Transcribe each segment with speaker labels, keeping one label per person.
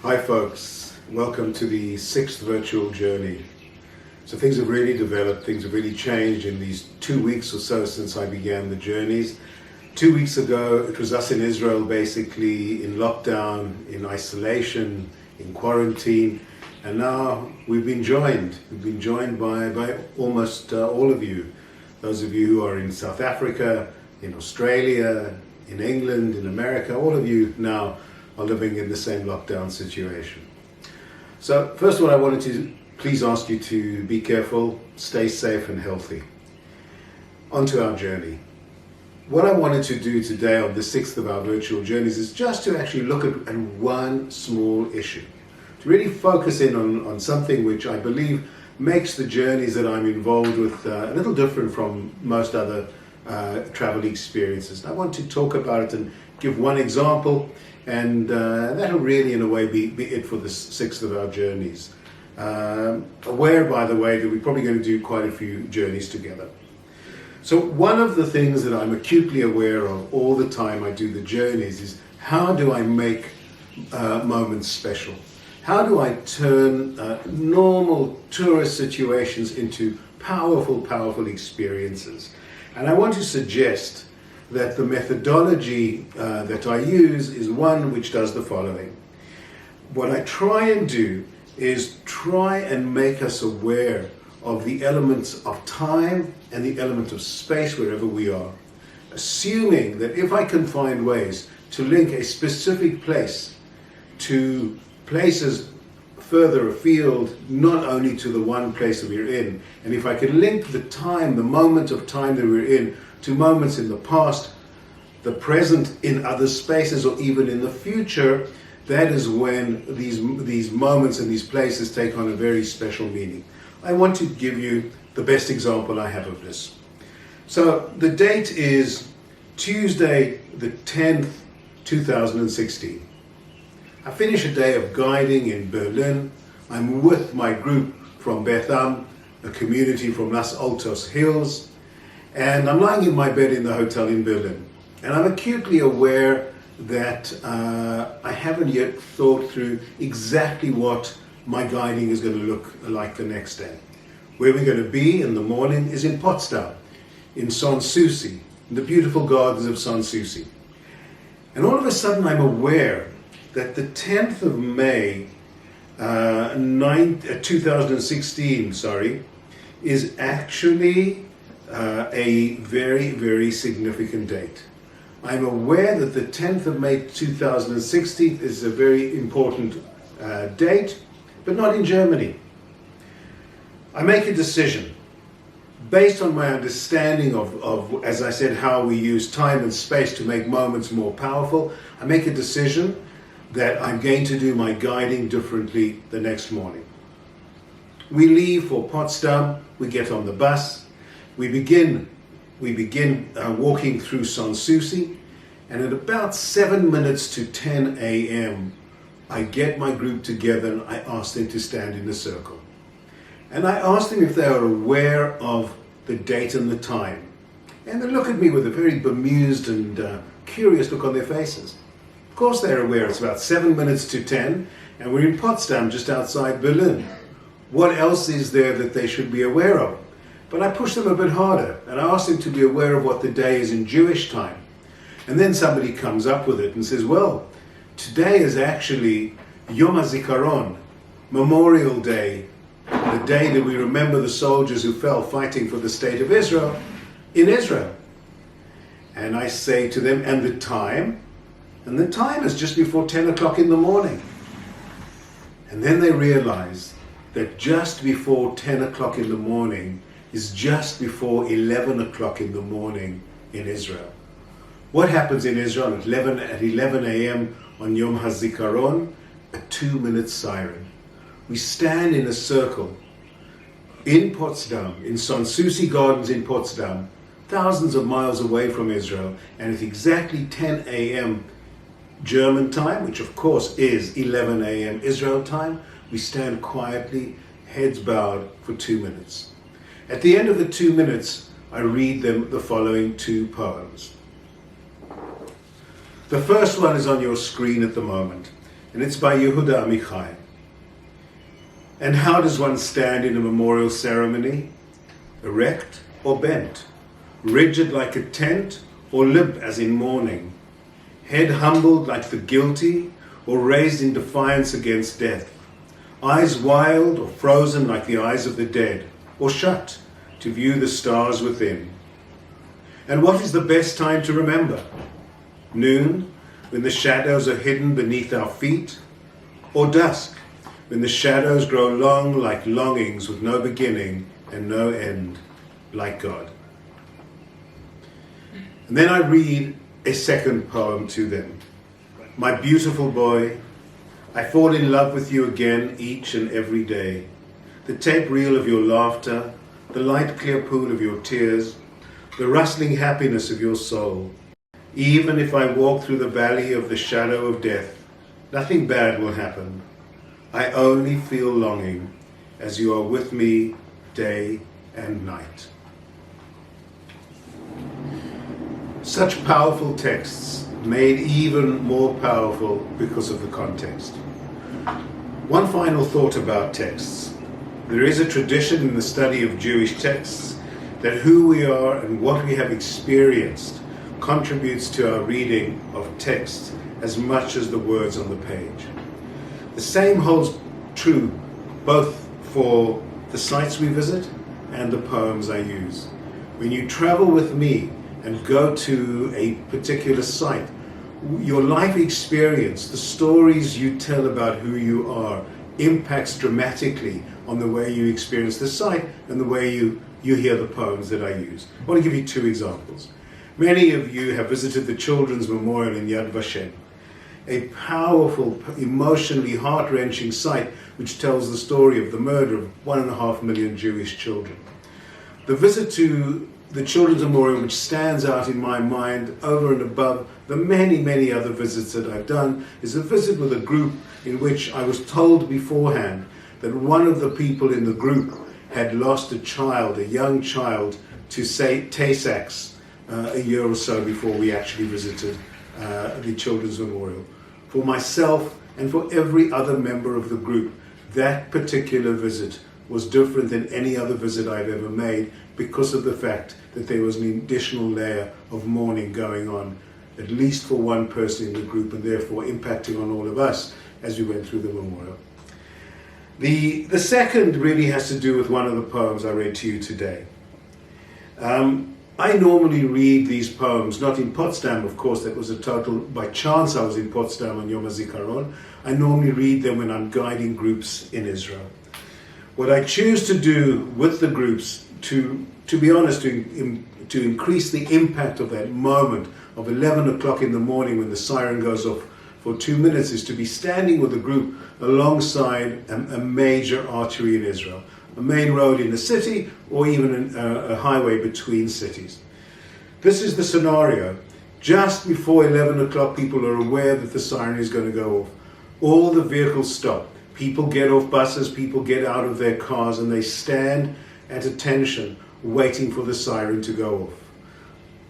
Speaker 1: Hi folks, welcome to the 6th virtual journey. So things have really developed, things have really changed in these 2 weeks or so since I began the journeys. 2 weeks ago it was us in Israel basically in lockdown, in isolation, in quarantine, and now we've been joined by almost all of you. Those of you who are in South Africa, in Australia, in England, in America, all of you now are living in the same lockdown situation. So first of all, I wanted to please ask you to be careful, stay safe and healthy. On to our journey. What I wanted to do today on the 6th of our virtual journeys is just to actually look at one small issue, to really focus in on something which I believe makes the journeys that I'm involved with a little different from most other travel experiences. I want to talk about it and give one example, and that'll really in a way be it for the 6th of our journeys. Aware, by the way, that we're probably going to do quite a few journeys together. So one of the things that I'm acutely aware of all the time I do the journeys is how do I make moments special? How do I turn normal tourist situations into powerful experiences? And I want to suggest that the methodology that I use is one which does the following. What I try and do is try and make us aware of the elements of time and the element of space wherever we are, assuming that if I can find ways to link a specific place to places further afield, not only to the one place that we're in, and if I can link the time, the moment of time that we're in, to moments in the past, the present in other spaces, or even in the future, that is when these moments and these places take on a very special meaning. I want to give you the best example I have of this. So the date is Tuesday the 10th, 2016. I finish a day of guiding in Berlin. I'm with my group from Beth Am, a community from Los Altos Hills, and I'm lying in my bed in the hotel in Berlin. And I'm acutely aware that I haven't yet thought through exactly what my guiding is going to look like the next day. Where we're going to be in the morning is in Potsdam, in Sanssouci, in the beautiful gardens of Sanssouci. And all of a sudden I'm aware that the 10th of May 2016 is actually a very significant date. I'm aware that the 10th of May 2016 is a very important date, but not in Germany. I make a decision based on my understanding of, as I said, how we use time and space to make moments more powerful. I make a decision that I'm going to do my guiding differently the next morning. We leave for Potsdam, we get on the bus, we begin walking through Sanssouci, and at about 7 minutes to 10 a.m. I get my group together and I ask them to stand in a circle. And I ask them if they are aware of the date and the time. And they look at me with a very bemused and curious look on their faces. Of course they're aware it's about 7 minutes to 10 and we're in Potsdam just outside Berlin. What else is there that they should be aware of? But I push them a bit harder and I ask them to be aware of what the day is in Jewish time. And then somebody comes up with it and says, well, today is actually Yom HaZikaron, Memorial Day, the day that we remember the soldiers who fell fighting for the state of Israel in Israel. And I say to them, and the time? And the time is just before 10 o'clock in the morning. And then they realize that just before 10 o'clock in the morning is just before 11 o'clock in the morning in Israel. What happens in Israel at 11 a.m. on Yom HaZikaron? A 2-minute siren. We stand in a circle in Potsdam, in Sanssouci Gardens in Potsdam, thousands of miles away from Israel, and at exactly 10 a.m. German time, which of course is 11 a.m. Israel time, we stand quietly, heads bowed for 2 minutes. At the end of the 2 minutes, I read them the following 2 poems. The first one is on your screen at the moment. and it's by Yehuda Amichai. And how does one stand in a memorial ceremony? Erect or bent? Rigid like a tent, or limp as in mourning? Head humbled like the guilty, or raised in defiance against death? Eyes wild or frozen like the eyes of the dead, or shut to view the stars within? And what is the best time to remember? Noon, when the shadows are hidden beneath our feet? Or dusk, when the shadows grow long like longings with no beginning and no end, like God? And then I read a second poem to them. My beautiful boy, I fall in love with you again each and every day. The tape reel of your laughter, the light clear pool of your tears, the rustling happiness of your soul. Even if I walk through the valley of the shadow of death, nothing bad will happen. I only feel longing as you are with me day and night. Such powerful texts, made even more powerful because of the context. One final thought about texts. There is a tradition in the study of Jewish texts that who we are and what we have experienced contributes to our reading of text as much as the words on the page. The same holds true both for the sites we visit and the poems I use. When you travel with me and go to a particular site, your life experience, the stories you tell about who you are, impacts dramatically on the way you experience the site and the way you hear the poems that I use. I want to give you two examples. Many of you have visited the Children's Memorial in Yad Vashem, a powerful, emotionally heart-wrenching site which tells the story of the murder of 1.5 million Jewish children. The visit to the Children's Memorial, which stands out in my mind over and above the many, many other visits that I've done, is a visit with a group in which I was told beforehand that one of the people in the group had lost a child, a young child, to Tay-Sachs a year or so before we actually visited the Children's Memorial. For myself and for every other member of the group, that particular visit was different than any other visit I've ever made because of the fact that there was an additional layer of mourning going on, at least for one person in the group, and therefore impacting on all of us as we went through the memorial. The second really has to do with one of the poems I read to you today. I normally read these poems, not in Potsdam, of course, that was a total, by chance I was in Potsdam on Yom HaZikaron. I normally read them when I'm guiding groups in Israel. What I choose to do with the groups, to be honest, to increase the impact of that moment of 11 o'clock in the morning when the siren goes off for 2 minutes, is to be standing with a group alongside a major artery in Israel, a main road in a city, or even a highway between cities. This is the scenario. Just before 11 o'clock, people are aware that the siren is going to go off. All the vehicles stop. People get off buses, people get out of their cars, and they stand at attention, waiting for the siren to go off.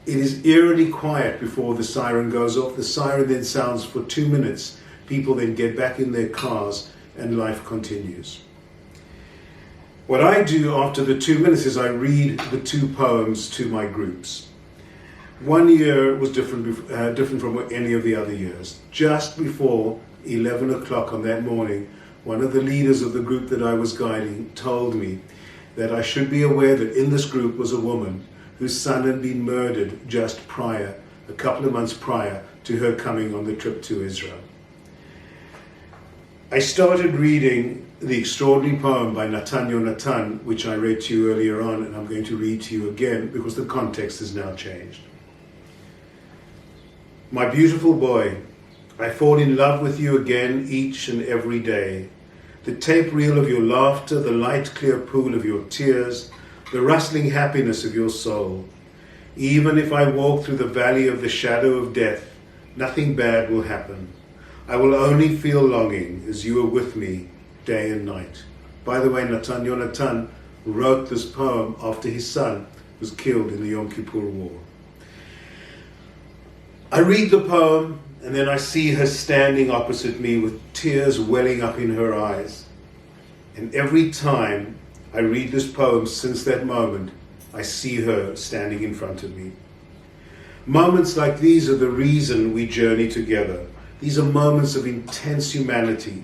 Speaker 1: It is eerily quiet before the siren goes off. The siren then sounds for 2 minutes. People then get back in their cars, and life continues. What I do after the 2 minutes is I read the two poems to my groups. One year was different from any of the other years. Just before 11 o'clock on that morning, one of the leaders of the group that I was guiding told me that I should be aware that in this group was a woman whose son had been murdered just prior, a couple of months prior to her coming on the trip to Israel. I started reading the extraordinary poem by Natan Yonatan, which I read to you earlier on, and I'm going to read to you again because the context has now changed. My beautiful boy, I fall in love with you again each and every day. The tape reel of your laughter, the light clear pool of your tears, the rustling happiness of your soul. Even if I walk through the valley of the shadow of death, nothing bad will happen. I will only feel longing as you are with me day and night. By the way, Natan Yonatan wrote this poem after his son was killed in the Yom Kippur War. I read the poem And then I see her standing opposite me with tears welling up in her eyes. And every time I read this poem since that moment, I see her standing in front of me. Moments like these are the reason we journey together. These are moments of intense humanity,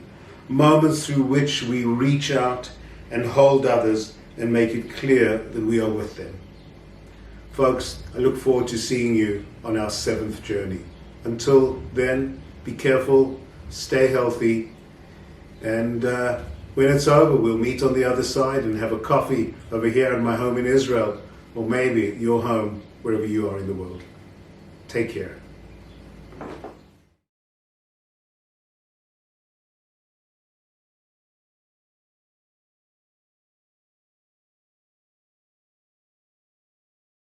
Speaker 1: moments through which we reach out and hold others and make it clear that we are with them. Folks, I look forward to seeing you on our 7th journey. Until then, be careful, stay healthy, and when it's over, we'll meet on the other side and have a coffee over here in my home in Israel, or maybe your home, wherever you are in the world. Take care.